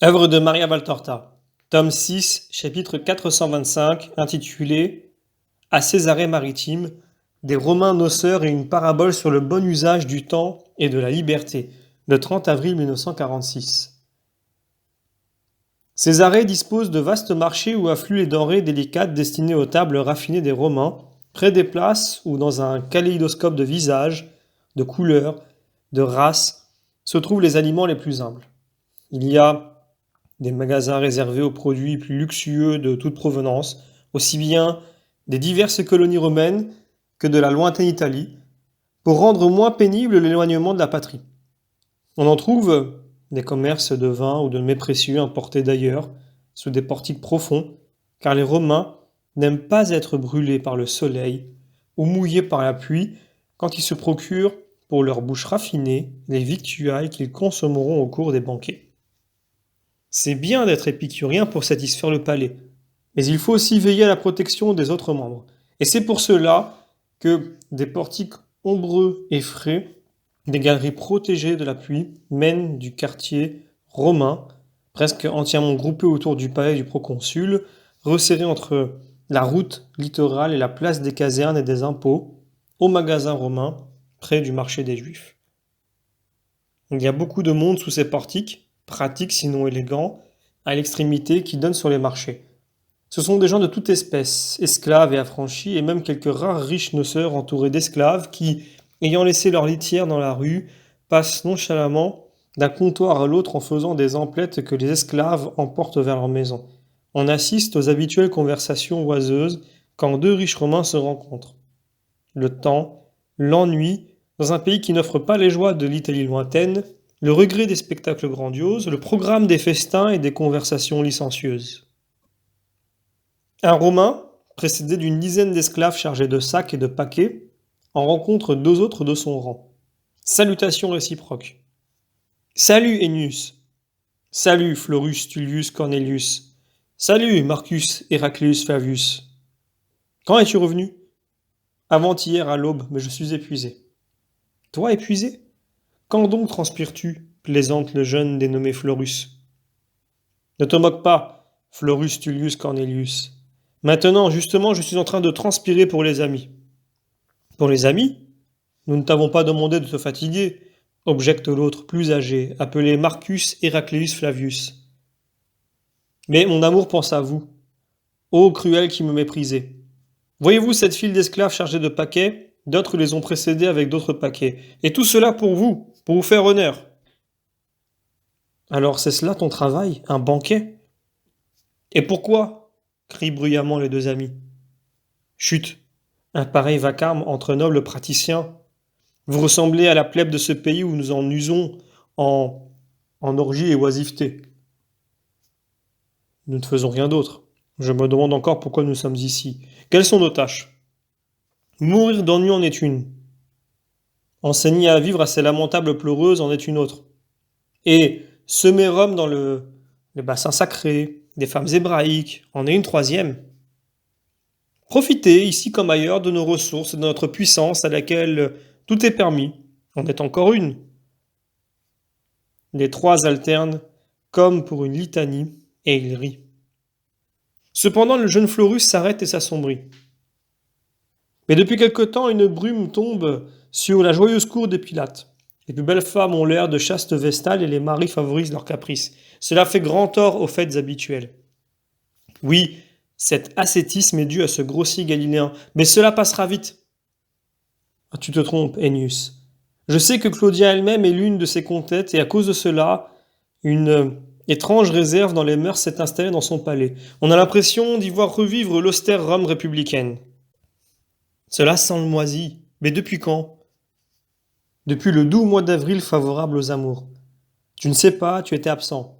Œuvre de Maria Valtorta, tome 6, chapitre 425, intitulé À Césarée maritime, des Romains noceurs et une parabole sur le bon usage du temps et de la liberté, le 30 avril 1946. Césarée dispose de vastes marchés où affluent les denrées délicates destinées aux tables raffinées des Romains, près des places où, dans un kaléidoscope de visages, de couleurs, de races, se trouvent les aliments les plus humbles. Il y a des magasins réservés aux produits plus luxueux de toute provenance, aussi bien des diverses colonies romaines que de la lointaine Italie, pour rendre moins pénible l'éloignement de la patrie. On en trouve des commerces de vins ou de mets précieux importés d'ailleurs, sous des portiques profonds, car les Romains n'aiment pas être brûlés par le soleil ou mouillés par la pluie quand ils se procurent, pour leur bouche raffinée, les victuailles qu'ils consommeront au cours des banquets. C'est bien d'être épicurien pour satisfaire le palais, mais il faut aussi veiller à la protection des autres membres. Et c'est pour cela que des portiques ombreux et frais, des galeries protégées de la pluie, mènent du quartier romain, presque entièrement groupé autour du palais du proconsul, resserré entre la route littorale et la place des casernes et des impôts, au magasin romain, près du marché des Juifs. Il y a beaucoup de monde sous ces portiques, pratiques sinon élégants, à l'extrémité qui donnent sur les marchés. Ce sont des gens de toute espèce, esclaves et affranchis, et même quelques rares riches noceurs entourés d'esclaves qui, ayant laissé leur litière dans la rue, passent nonchalamment d'un comptoir à l'autre en faisant des emplettes que les esclaves emportent vers leur maison. On assiste aux habituelles conversations oiseuses quand deux riches Romains se rencontrent. Le temps, l'ennui, dans un pays qui n'offre pas les joies de l'Italie lointaine, le regret des spectacles grandioses, le programme des festins et des conversations licencieuses. Un Romain, précédé d'une dizaine d'esclaves chargés de sacs et de paquets, en rencontre deux autres de son rang. Salutations réciproques. Salut Ennius. Salut Florus Tullius Cornelius. Salut Marcus Heraclius Flavius. Quand es-tu revenu? Avant-hier à l'aube, mais je suis épuisé. Toi épuisé? Quand donc transpires-tu? Plaisante le jeune dénommé Florus. Ne te moque pas, Florus Tullius Cornelius. Maintenant, justement, je suis en train de transpirer pour les amis. Pour les amis? Nous ne t'avons pas demandé de te fatiguer, objecte l'autre plus âgé, appelé Marcus Heraclius Flavius. Mais mon amour pense à vous. Ô cruel qui me méprisez. Voyez-vous cette file d'esclaves chargés de paquets? D'autres les ont précédés avec d'autres paquets. Et tout cela pour vous faire honneur. Alors c'est cela ton travail, un banquet? Et pourquoi? Crient bruyamment les deux amis. Chut! Un pareil vacarme entre nobles praticiens. Vous ressemblez à la plèbe de ce pays où nous en usons en orgie et oisiveté. Nous ne faisons rien d'autre. Je me demande encore pourquoi nous sommes ici. Quelles sont nos tâches? Mourir d'ennui en est une. Enseigner à vivre à ces lamentables pleureuses en est une autre. Et semer Rome dans les bassins sacrés, des femmes hébraïques, en est une troisième. Profitez, ici comme ailleurs, de nos ressources et de notre puissance à laquelle tout est permis. En est encore une. Les trois alternent comme pour une litanie, et ils rient. Cependant, le jeune Florus s'arrête et s'assombrit. Mais depuis quelque temps, une brume tombe sur la joyeuse cour des Pilates. Les plus belles femmes ont l'air de chastes vestales et les maris favorisent leurs caprices. Cela fait grand tort aux fêtes habituelles. Oui, cet ascétisme est dû à ce grossier Galiléen, mais cela passera vite. Ah, tu te trompes, Ennius. Je sais que Claudia elle-même est l'une de ses conquêtes, et à cause de cela, une étrange réserve dans les mœurs s'est installée dans son palais. On a l'impression d'y voir revivre l'austère Rome républicaine. Cela sent le moisi. Mais depuis quand? Depuis le doux mois d'avril favorable aux amours. Tu ne sais pas, tu étais absent.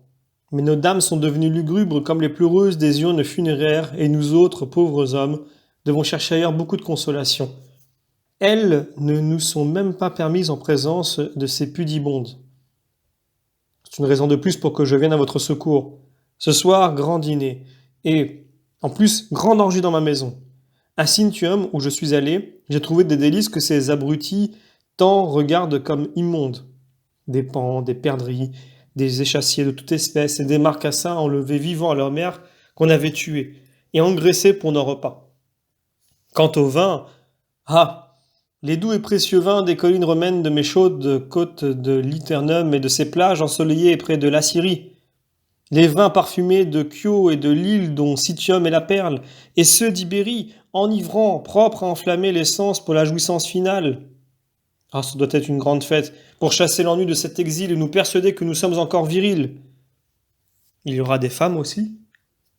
Mais nos dames sont devenues lugubres comme les pleureuses des urnes funéraires, et nous autres, pauvres hommes, devons chercher ailleurs beaucoup de consolation. Elles ne nous sont même pas permises en présence de ces pudibondes. C'est une raison de plus pour que je vienne à votre secours. Ce soir, grand dîner. Et, en plus, grande orgie dans ma maison. À Cyntium, où je suis allé, j'ai trouvé des délices que ces abrutis tant regardent comme immondes. Des pans, des perdrix, des échassiers de toute espèce et des marcassins enlevés vivants à leur mère qu'on avait tués et engraissés pour nos repas. Quant au vin, ah, les doux et précieux vins des collines romaines de mes chaudes côtes de l'Iternum et de ses plages ensoleillées près de l'Assyrie, les vins parfumés de Chios et de l'île dont Citium est la perle, et ceux d'Ibérie, enivrants, propres à enflammer les sens pour la jouissance finale. Ah, ce doit être une grande fête, pour chasser l'ennui de cet exil et nous persuader que nous sommes encore virils. Il y aura des femmes aussi,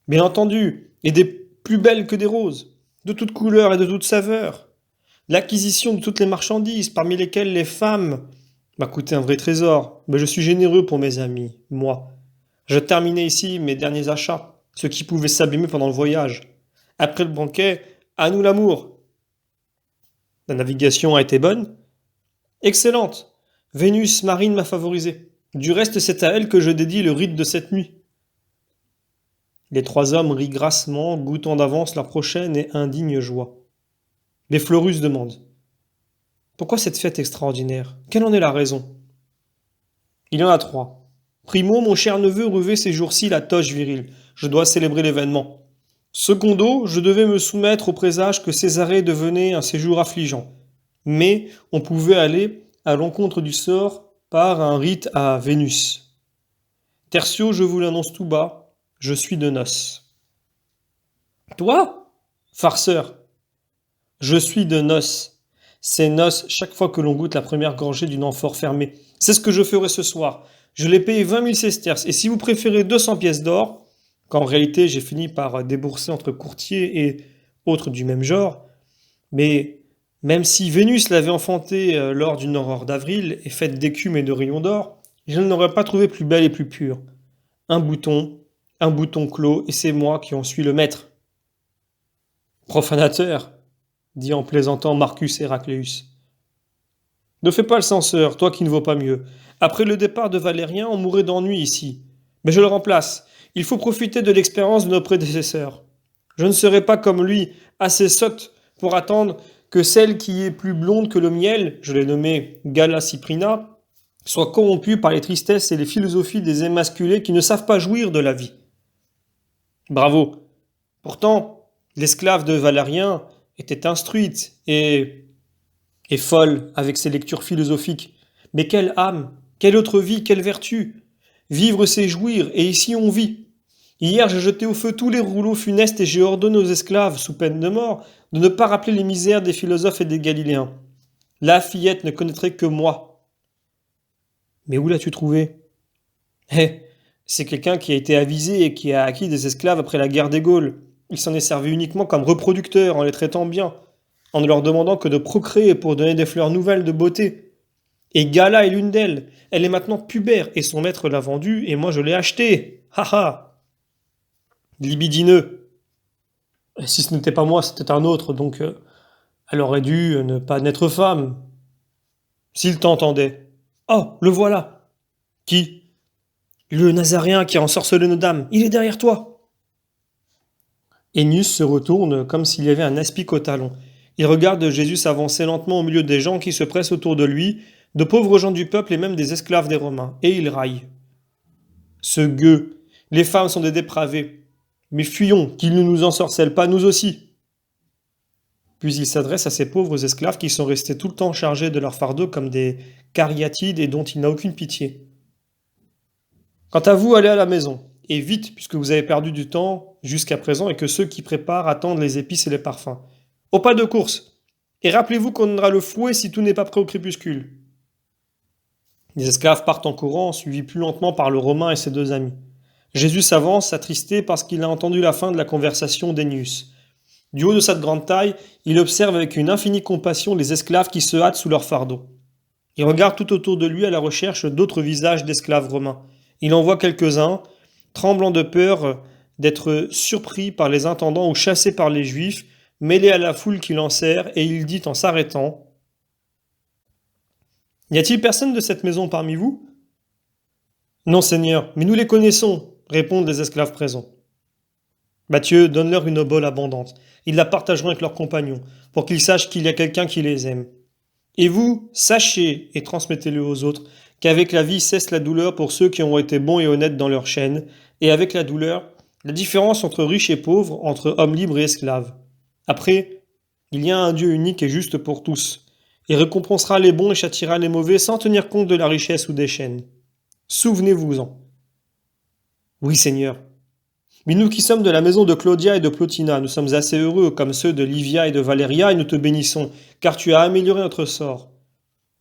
bien entendu, et des plus belles que des roses, de toutes couleurs et de toutes saveurs. L'acquisition de toutes les marchandises, parmi lesquelles les femmes, m'a coûté un vrai trésor, mais je suis généreux pour mes amis, moi. Je terminais ici mes derniers achats, ce qui pouvait s'abîmer pendant le voyage. Après le banquet, à nous l'amour. La navigation a été bonne? Excellente. Vénus marine m'a favorisé. Du reste, c'est à elle que je dédie le rite de cette nuit. Les trois hommes rient grassement, goûtant d'avance leur prochaine et indigne joie. Les Florus demandent. Pourquoi cette fête extraordinaire? Quelle en est la raison? Il y en a trois. Primo, mon cher neveu revêt ces jours-ci la toge virile. Je dois célébrer l'événement. Secondo, je devais me soumettre au présage que Césarée devenait un séjour affligeant. Mais on pouvait aller à l'encontre du sort par un rite à Vénus. Tertio, je vous l'annonce tout bas, je suis de noces. Toi? Farceur. Je suis de noces. C'est noces chaque fois que l'on goûte la première gorgée d'une amphore fermée. C'est ce que je ferai ce soir. Je l'ai payé 20 000 sesterces, et si vous préférez 200 pièces d'or, qu'en réalité j'ai fini par débourser entre courtiers et autres du même genre, mais même si Vénus l'avait enfanté lors d'une aurore d'avril et faite d'écume et de rayons d'or, je ne l'aurais pas trouvée plus belle et plus pure. Un bouton clos, et c'est moi qui en suis le maître. Profanateur, dit en plaisantant Marcus Héracléus. Ne fais pas le censeur, toi qui ne vaux pas mieux. Après le départ de Valérien, on mourrait d'ennui ici. Mais je le remplace. Il faut profiter de l'expérience de nos prédécesseurs. Je ne serai pas comme lui, assez sotte pour attendre que celle qui est plus blonde que le miel, je l'ai nommée Galla Cyprina, soit corrompue par les tristesses et les philosophies des émasculés qui ne savent pas jouir de la vie. Bravo. Pourtant, l'esclave de Valérien était instruite et folle avec ses lectures philosophiques. Mais quelle âme, quelle autre vie, quelle vertu! Vivre c'est jouir, et ici on vit. Hier j'ai jeté au feu tous les rouleaux funestes et j'ai ordonné aux esclaves, sous peine de mort, de ne pas rappeler les misères des philosophes et des Galiléens. La fillette ne connaîtrait que moi. Mais où l'as-tu trouvé? Eh, c'est quelqu'un qui a été avisé et qui a acquis des esclaves après la guerre des Gaules. Il s'en est servi uniquement comme reproducteur en les traitant bien, en ne leur demandant que de procréer pour donner des fleurs nouvelles de beauté. Et Gala est l'une d'elles. Elle est maintenant pubère et son maître l'a vendue et moi je l'ai achetée. Ha ha! Libidineux. Et si ce n'était pas moi, c'était un autre, donc elle aurait dû ne pas naître femme. S'il t'entendait. Oh, le voilà. Qui? Le Nazaréen qui a ensorcelé nos dames. Il est derrière toi. Ennius se retourne comme s'il y avait un aspic au talon. Il regarde Jésus s'avancer lentement au milieu des gens qui se pressent autour de lui, de pauvres gens du peuple et même des esclaves des Romains, et il raille. Ce gueux, les femmes sont des dépravés. Mais fuyons, qu'ils ne nous ensorcellent pas, nous aussi. Puis il s'adresse à ces pauvres esclaves qui sont restés tout le temps chargés de leur fardeau comme des cariatides et dont il n'a aucune pitié. Quant à vous, allez à la maison, et vite, puisque vous avez perdu du temps jusqu'à présent et que ceux qui préparent attendent les épices et les parfums. Au pas de course, et rappelez-vous qu'on donnera le fouet si tout n'est pas prêt au crépuscule. Les esclaves partent en courant, suivis plus lentement par le Romain et ses deux amis. Jésus s'avance, attristé parce qu'il a entendu la fin de la conversation d'Ennius. Du haut de sa grande taille, il observe avec une infinie compassion les esclaves qui se hâtent sous leur fardeau. Il regarde tout autour de lui à la recherche d'autres visages d'esclaves romains. Il en voit quelques-uns, tremblant de peur d'être surpris par les intendants ou chassés par les Juifs, mêlés à la foule qui l'enserre, et il dit en s'arrêtant « Y a-t-il personne de cette maison parmi vous ?»« Non, Seigneur, mais nous les connaissons, » répondent les esclaves présents. Matthieu, donne-leur une obole abondante. Ils la partageront avec leurs compagnons, pour qu'ils sachent qu'il y a quelqu'un qui les aime. Et vous, sachez et transmettez-le aux autres, qu'avec la vie cesse la douleur pour ceux qui ont été bons et honnêtes dans leur chaîne, et avec la douleur, la différence entre riches et pauvres, entre hommes libres et esclaves. Après, il y a un Dieu unique et juste pour tous. Il récompensera les bons et châtiera les mauvais sans tenir compte de la richesse ou des chaînes. Souvenez-vous-en. Oui, Seigneur. Mais nous qui sommes de la maison de Claudia et de Plotina, nous sommes assez heureux comme ceux de Livia et de Valéria et nous te bénissons, car tu as amélioré notre sort.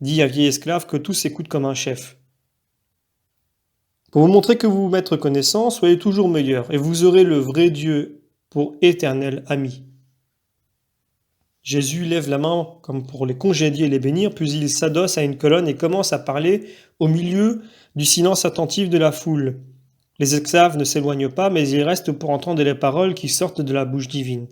Dis à vieil esclave que tout s'écoute comme un chef. Pour vous montrer que vous m'êtes reconnaissant, soyez toujours meilleur, et vous aurez le vrai Dieu pour éternel ami. Jésus lève la main comme pour les congédier et les bénir, puis il s'adosse à une colonne et commence à parler au milieu du silence attentif de la foule. Les esclaves ne s'éloignent pas, mais ils restent pour entendre les paroles qui sortent de la bouche divine.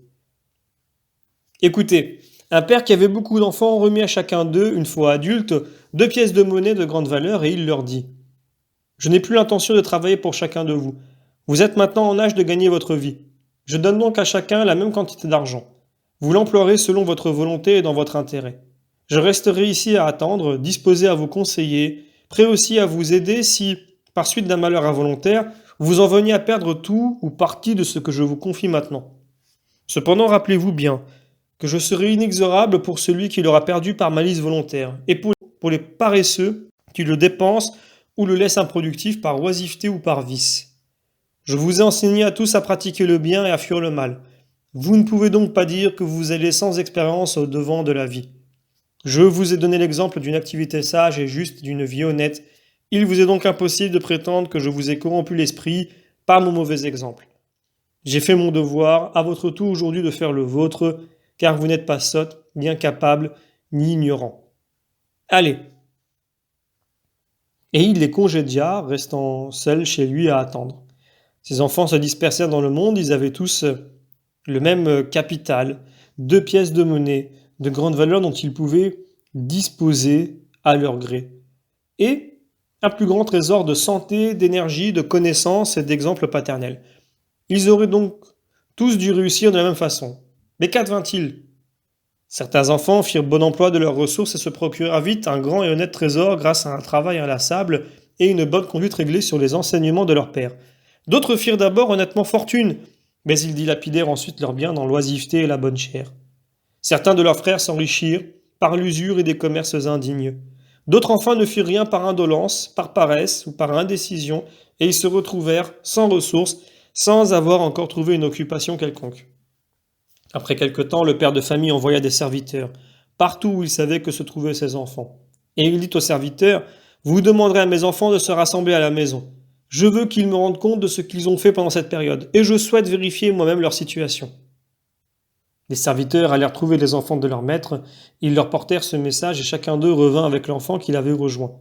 Écoutez, un père qui avait beaucoup d'enfants remit à chacun d'eux, une fois adultes, 2 pièces de monnaie de grande valeur et il leur dit « Je n'ai plus l'intention de travailler pour chacun de vous. Vous êtes maintenant en âge de gagner votre vie. Je donne donc à chacun la même quantité d'argent. Vous l'emploierez selon votre volonté et dans votre intérêt. Je resterai ici à attendre, disposé à vous conseiller, prêt aussi à vous aider si, par suite d'un malheur involontaire, vous en veniez à perdre tout ou partie de ce que je vous confie maintenant. Cependant, rappelez-vous bien que je serai inexorable pour celui qui l'aura perdu par malice volontaire, et pour les paresseux qui le dépensent ou le laissent improductif par oisiveté ou par vice. Je vous ai enseigné à tous à pratiquer le bien et à fuir le mal. Vous ne pouvez donc pas dire que vous allez sans expérience au devant de la vie. Je vous ai donné l'exemple d'une activité sage et juste, d'une vie honnête. Il vous est donc impossible de prétendre que je vous ai corrompu l'esprit par mon mauvais exemple. J'ai fait mon devoir, à votre tour aujourd'hui de faire le vôtre, car vous n'êtes pas sotte, ni incapable, ni ignorant. Allez. Et il les congédia, restant seul chez lui à attendre. Ses enfants se dispersèrent dans le monde, ils avaient tous le même capital, 2 pièces de monnaie de grande valeur dont ils pouvaient disposer à leur gré, et un plus grand trésor de santé, d'énergie, de connaissances et d'exemples paternels. Ils auraient donc tous dû réussir de la même façon. Mais qu'advint-il ? Certains enfants firent bon emploi de leurs ressources et se procurèrent vite un grand et honnête trésor grâce à un travail inlassable et une bonne conduite réglée sur les enseignements de leur père. D'autres firent d'abord honnêtement fortune, mais ils dilapidèrent ensuite leurs biens dans l'oisiveté et la bonne chère. Certains de leurs frères s'enrichirent par l'usure et des commerces indignes. D'autres enfin ne firent rien par indolence, par paresse ou par indécision, et ils se retrouvèrent sans ressources, sans avoir encore trouvé une occupation quelconque. Après quelque temps, le père de famille envoya des serviteurs, partout où il savait que se trouvaient ses enfants. Et il dit aux serviteurs, « Vous demanderez à mes enfants de se rassembler à la maison. Je veux qu'ils me rendent compte de ce qu'ils ont fait pendant cette période, et je souhaite vérifier moi-même leur situation. » Les serviteurs allèrent trouver les enfants de leur maître, ils leur portèrent ce message et chacun d'eux revint avec l'enfant qu'il avait rejoint.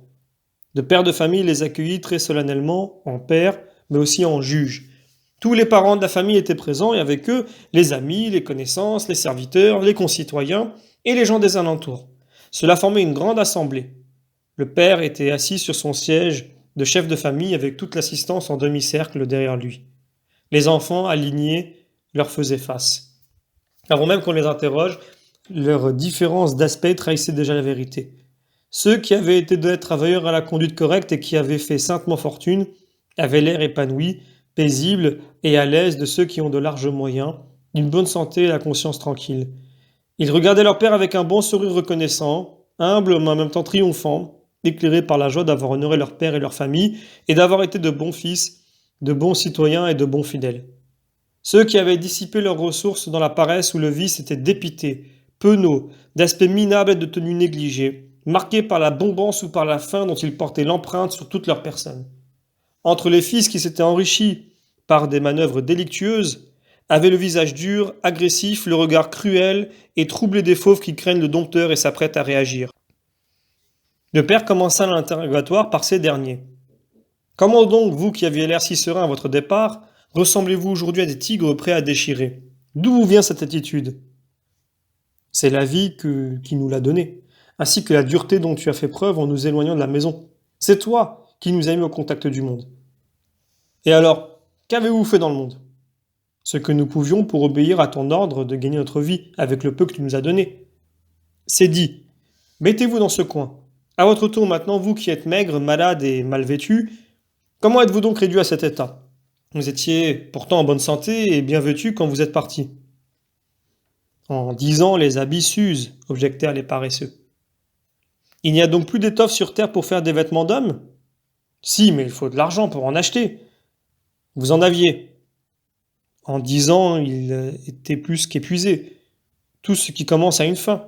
Le père de famille les accueillit très solennellement, en père, mais aussi en juge. Tous les parents de la famille étaient présents et avec eux, les amis, les connaissances, les serviteurs, les concitoyens et les gens des alentours. Cela formait une grande assemblée. Le père était assis sur son siège de chef de famille avec toute l'assistance en demi-cercle derrière lui. Les enfants, alignés, leur faisaient face. Avant même qu'on les interroge, leur différence d'aspect trahissait déjà la vérité. Ceux qui avaient été d'honnêtes travailleurs à la conduite correcte et qui avaient fait saintement fortune avaient l'air épanoui, paisible et à l'aise de ceux qui ont de larges moyens, d'une bonne santé et la conscience tranquille. Ils regardaient leur père avec un bon sourire reconnaissant, humble mais en même temps triomphant, éclairés par la joie d'avoir honoré leur père et leur famille et d'avoir été de bons fils, de bons citoyens et de bons fidèles. Ceux qui avaient dissipé leurs ressources dans la paresse ou le vice étaient dépités, penauds, d'aspect minable et de tenue négligée, marqués par la bombance ou par la faim dont ils portaient l'empreinte sur toute leur personne. Entre les fils qui s'étaient enrichis par des manœuvres délictueuses, avaient le visage dur, agressif, le regard cruel et troublé des fauves qui craignent le dompteur et s'apprêtent à réagir. Le père commença l'interrogatoire par ces derniers. « Comment donc, vous qui aviez l'air si serein à votre départ, ressemblez-vous aujourd'hui à des tigres prêts à déchirer? D'où vous vient cette attitude ? C'est la vie qui nous l'a donnée, ainsi que la dureté dont tu as fait preuve en nous éloignant de la maison. C'est toi qui nous as mis au contact du monde. Et alors, qu'avez-vous fait dans le monde ? Ce que nous pouvions pour obéir à ton ordre de gagner notre vie avec le peu que tu nous as donné. C'est dit. Mettez-vous dans ce coin. À votre tour maintenant, vous qui êtes maigre, malade et mal vêtu, comment êtes-vous donc réduit à cet état? Vous étiez pourtant en bonne santé et bien vêtu quand vous êtes parti. En 10 ans, les habits s'usent, objectèrent les paresseux. Il n'y a donc plus d'étoffe sur terre pour faire des vêtements d'hommes? Si, mais il faut de l'argent pour en acheter. Vous en aviez. En 10 ans, il était plus qu'épuisé. Tout ce qui commence a une fin.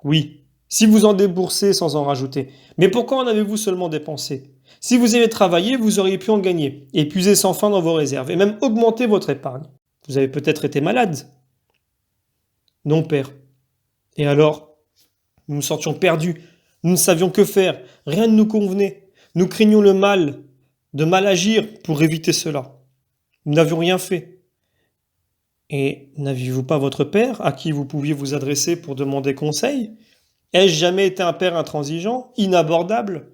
Oui, si vous en déboursez sans en rajouter. Mais pourquoi en avez-vous seulement dépensé? Si vous aviez travaillé, vous auriez pu en gagner, épuiser sans fin dans vos réserves, et même augmenter votre épargne. Vous avez peut-être été malade. Non, père. Et alors? Nous nous sentions perdus. Nous ne savions que faire. Rien ne nous convenait. Nous craignions le mal, de mal agir pour éviter cela. Nous n'avions rien fait. Et n'aviez-vous pas votre père à qui vous pouviez vous adresser pour demander conseil? Ai-je jamais été un père intransigeant, inabordable?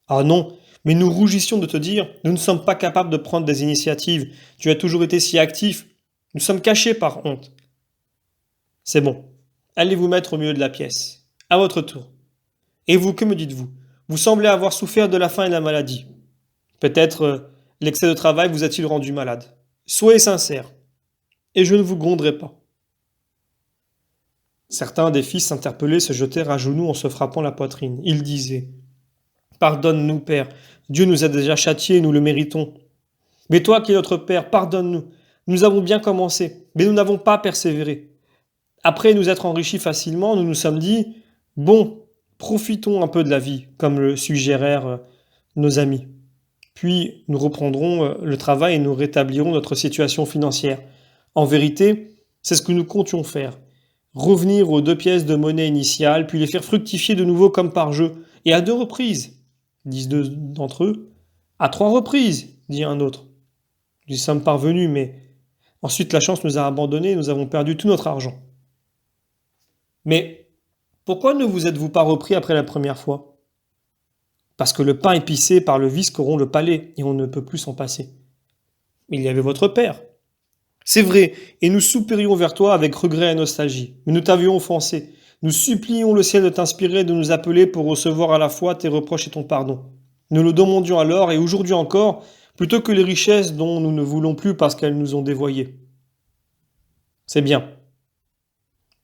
Ah non, mais nous rougissions de te dire, nous ne sommes pas capables de prendre des initiatives. Tu as toujours été si actif. Nous sommes cachés par honte. C'est bon. Allez vous mettre au milieu de la pièce. À votre tour. Et vous, que me dites-vous? Vous semblez avoir souffert de la faim et de la maladie. Peut-être l'excès de travail vous a-t-il rendu malade. Soyez sincère. Et je ne vous gronderai pas. Certains des fils interpellés se jetèrent à genoux en se frappant la poitrine. Ils disaient: Pardonne-nous, Père. Dieu nous a déjà châtiés et nous le méritons. Mais toi qui es notre Père, pardonne-nous. Nous avons bien commencé, mais nous n'avons pas persévéré. Après nous être enrichis facilement, nous nous sommes dit: Bon, profitons un peu de la vie, comme le suggérèrent nos amis. Puis nous reprendrons le travail et nous rétablirons notre situation financière. En vérité, c'est ce que nous comptions faire. Revenir aux 2 pièces de monnaie initiale, puis les faire fructifier de nouveau comme par jeu, et à 2 reprises, disent 2 d'entre eux. À 3 reprises, dit un autre. Nous y sommes parvenus, mais ensuite la chance nous a abandonnés et nous avons perdu tout notre argent. Mais pourquoi ne vous êtes-vous pas repris après la première fois? Parce que le pain épicé par le vice corrompt le palais, et on ne peut plus s'en passer. Il y avait votre père. C'est vrai, et nous soupirions vers toi avec regret et nostalgie. Mais nous t'avions offensé. Nous supplions le ciel de t'inspirer et de nous appeler pour recevoir à la fois tes reproches et ton pardon. Nous le demandions alors, et aujourd'hui encore, plutôt que les richesses dont nous ne voulons plus parce qu'elles nous ont dévoyés. C'est bien.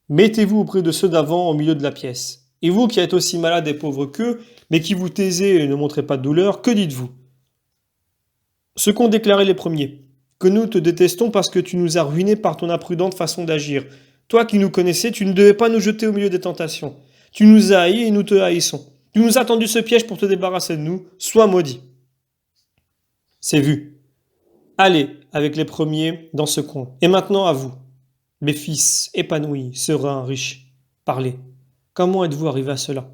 Mettez-vous auprès de ceux d'avant au milieu de la pièce. Et vous qui êtes aussi malades et pauvres qu'eux, mais qui vous taisez et ne montrez pas de douleur, que dites-vous? Ce qu'ont déclaré les premiers, que nous te détestons parce que tu nous as ruinés par ton imprudente façon d'agir. Toi qui nous connaissais, tu ne devais pas nous jeter au milieu des tentations. Tu nous as haïs et nous te haïssons. Tu nous as tendu ce piège pour te débarrasser de nous. Sois maudit. C'est vu. Allez avec les premiers dans ce coin. Et maintenant à vous, mes fils épanouis, sereins, riches. Parlez. Comment êtes-vous arrivé à cela?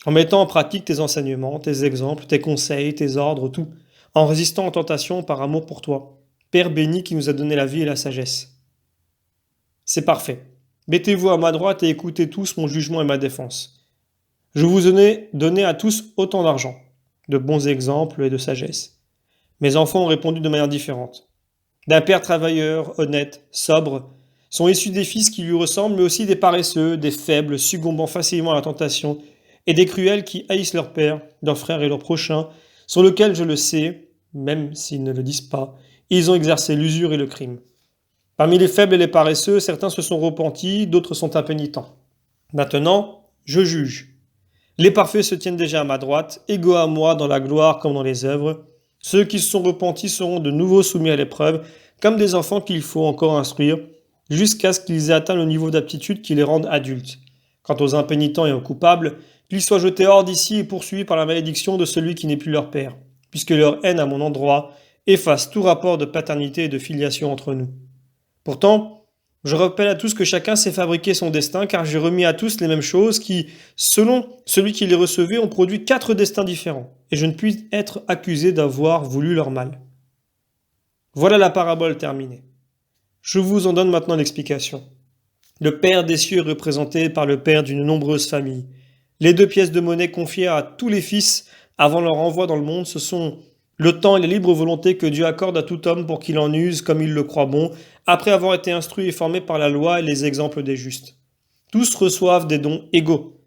En mettant en pratique tes enseignements, tes exemples, tes conseils, tes ordres, tout. En résistant aux tentations par amour pour toi. Père béni qui nous a donné la vie et la sagesse. C'est parfait. Mettez-vous à ma droite et écoutez tous mon jugement et ma défense. Je vous ai donné à tous autant d'argent, de bons exemples et de sagesse. Mes enfants ont répondu de manière différente. D'un père travailleur, honnête, sobre, sont issus des fils qui lui ressemblent, mais aussi des paresseux, des faibles, succombant facilement à la tentation, et des cruels qui haïssent leur père, leurs frères et leurs prochains, sur lesquels, je le sais, même s'ils ne le disent pas, ils ont exercé l'usure et le crime. Parmi les faibles et les paresseux, certains se sont repentis, d'autres sont impénitents. Maintenant, je juge. Les parfaits se tiennent déjà à ma droite, égaux à moi dans la gloire comme dans les œuvres. Ceux qui se sont repentis seront de nouveau soumis à l'épreuve, comme des enfants qu'il faut encore instruire, jusqu'à ce qu'ils aient atteint le niveau d'aptitude qui les rende adultes. Quant aux impénitents et aux coupables, qu'ils soient jetés hors d'ici et poursuivis par la malédiction de celui qui n'est plus leur père, puisque leur haine à mon endroit efface tout rapport de paternité et de filiation entre nous. Pourtant, je rappelle à tous que chacun s'est fabriqué son destin, car j'ai remis à tous les mêmes choses qui, selon celui qui les recevait, ont produit 4 destins différents, et je ne puis être accusé d'avoir voulu leur mal. Voilà la parabole terminée. Je vous en donne maintenant l'explication. Le Père des cieux est représenté par le Père d'une nombreuse famille. Les 2 pièces de monnaie confiées à tous les fils avant leur envoi dans le monde, ce sont le temps et la libre volonté que Dieu accorde à tout homme pour qu'il en use comme il le croit bon, après avoir été instruit et formé par la loi et les exemples des justes. Tous reçoivent des dons égaux,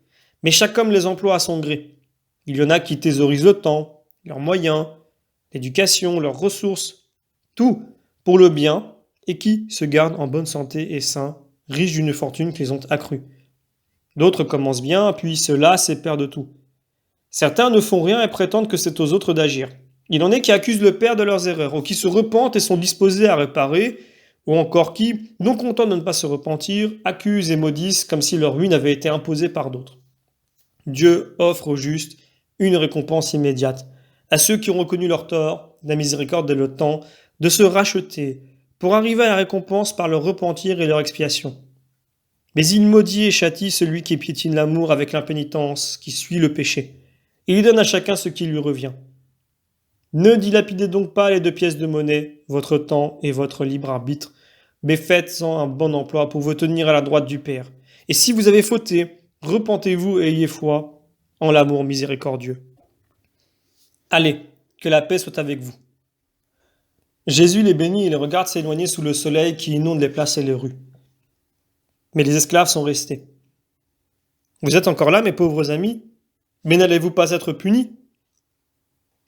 Mais chaque homme les emploie à son gré. Il y en a qui thésaurisent le temps, leurs moyens, l'éducation, leurs ressources, tout pour le bien, et qui se gardent en bonne santé et sains, riches d'une fortune qu'ils ont accrue. D'autres commencent bien, puis se lassent et perdent tout. Certains ne font rien et prétendent que c'est aux autres d'agir. Il en est qui accusent le Père de leurs erreurs, ou qui se repentent et sont disposés à réparer, ou encore qui, non contents de ne pas se repentir, accusent et maudissent comme si leur ruine avait été imposée par d'autres. Dieu offre aux justes une récompense immédiate, à ceux qui ont reconnu leur tort, la miséricorde et le temps, de se racheter, pour arriver à la récompense par leur repentir et leur expiation. Mais il maudit et châtie celui qui piétine l'amour avec l'impénitence, qui suit le péché. Et il donne à chacun ce qui lui revient. Ne dilapidez donc pas les 2 pièces de monnaie, votre temps et votre libre arbitre, mais faites-en un bon emploi pour vous tenir à la droite du Père. Et si vous avez fauté, repentez-vous et ayez foi en l'amour miséricordieux. Allez, que la paix soit avec vous. Jésus les bénit et les regarde s'éloigner sous le soleil qui inonde les places et les rues. Mais les esclaves sont restés. Vous êtes encore là, mes pauvres amis? Mais n'allez-vous pas être punis?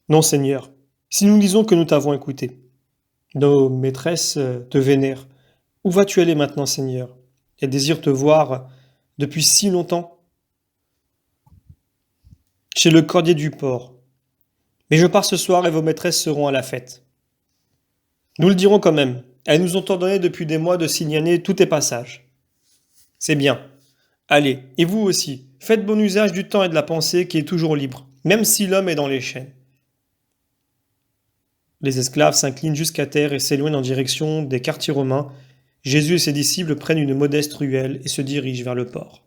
Non, Seigneur, si nous disons que nous t'avons écouté. Nos maîtresses te vénèrent. Où vas-tu aller maintenant, Seigneur? Elles désirent te voir depuis si longtemps. Chez le cordier du port. Mais je pars ce soir et vos maîtresses seront à la fête. Nous le dirons quand même. Elles nous ont ordonné depuis des mois de signaler tous tes passages. C'est bien. Allez, et vous aussi, faites bon usage du temps et de la pensée qui est toujours libre, même si l'homme est dans les chaînes. Les esclaves s'inclinent jusqu'à terre et s'éloignent en direction des quartiers romains. Jésus et ses disciples prennent une modeste ruelle et se dirigent vers le port.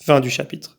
Fin du chapitre.